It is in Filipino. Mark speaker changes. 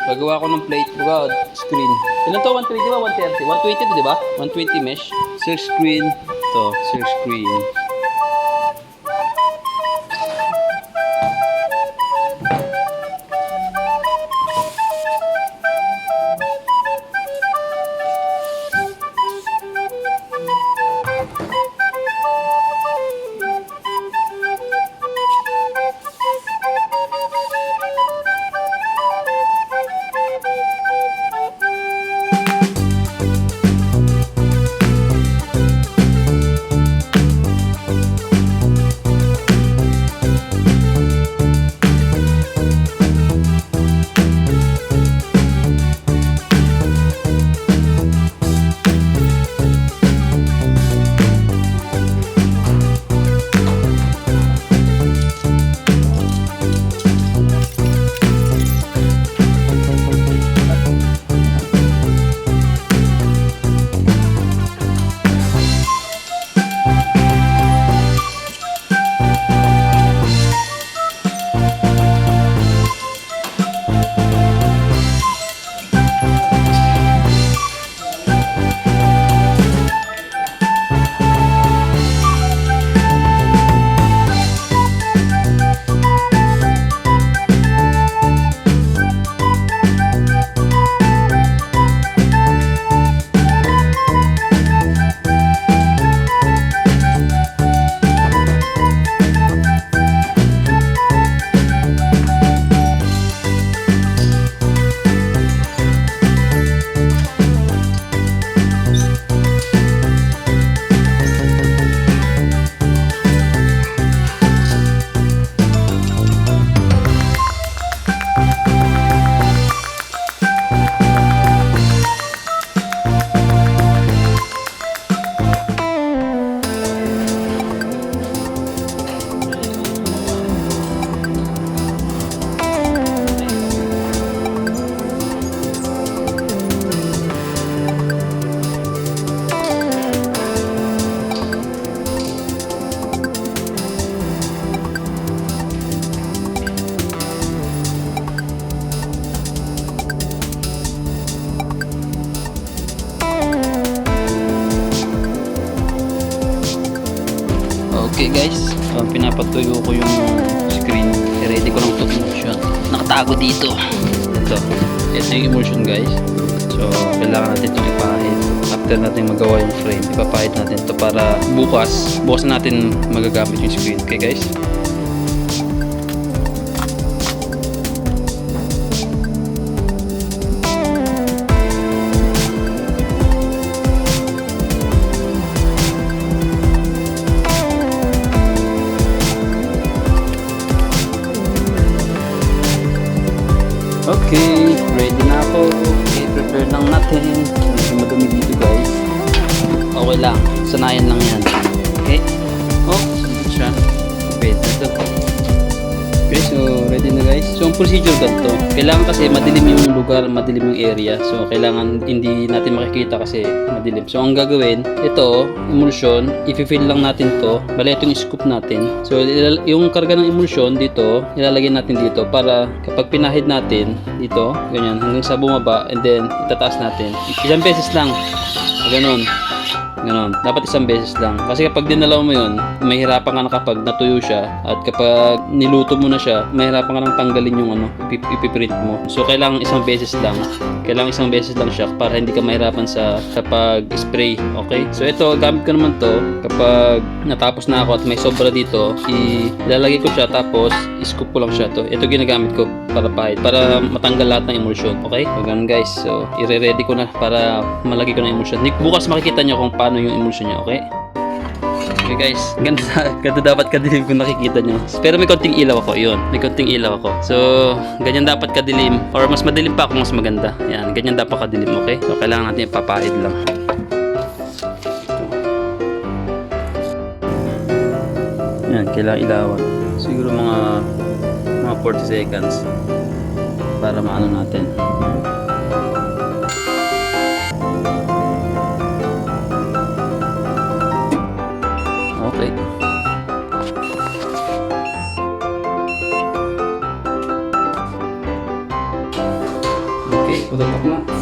Speaker 1: Gagawa ko ng plate. Gagawa screen. Ilan to? 120 ba? 130? 120 to, di ba? 120 mesh. Silkscreen. Ito, silkscreen. Okay guys, pinapatuyo ko yung screen. I-ready ko lang ito emulsion. Nakatago dito. Ito yung emulsion guys. So, kailangan natin itong ipahid. After natin magawa yung frame, ipapahid natin ito para bukas natin magagamit yung screen. Okay guys? Okay, ready na ako. Okay, prepare lang natin. Medyo madumi dito guys. Okay lang, sanayan lang yan. Okay. Oh, sandot siya. Pwede ito. Okay, so ready na guys. So ang procedure ganito. Kailangan kasi madilim yung lugar, madilim yung area. So kailangan hindi natin makikita kasi madilim. So ang gagawin, ito, emulsion, i-fill lang natin to. Bali ito yung scoop natin. So yung karga ng emulsion dito, ilalagay natin dito para kapag pinahid natin dito, ganyan, hanggang sa bumaba and then itataas natin. Isang beses lang. Ganon. Ganon. Dapat isang beses lang. Kasi kapag dinalaw mo yun, mahirapan ka na kapag natuyo siya. At kapag niluto mo na siya, mahirapan ka nang tanggalin yung ipiprint mo. So, kailangan isang beses lang. Kailangan isang beses lang siya para hindi ka mahirapan sa kapag spray. Okay? So, ito, gamit ko naman to kapag natapos na ako at may sobra dito, ilalagay ko siya tapos i-scoop ko lang siya to. Ito ginagamit ko para pahid. Para matanggal lahat ng emulsion. Okay? So, ganun guys. So, i-ready ko na para malagay ko na emulsion. Bukas makikita nyo kung paano yung emulsion niya, okay? Okay guys, ganda dapat kadilim kung nakikita nyo. Pero may konting ilaw ako, yun. May konting ilaw ako. So, ganyan dapat kadilim. Or mas madilim pa kung mas maganda. Yan, ganyan dapat kadilim, okay? So, kailangan natin ipapahid lang. Yan, kailangan ilawan. Siguro mga 40 seconds para maano natin. Okay. Pututok na.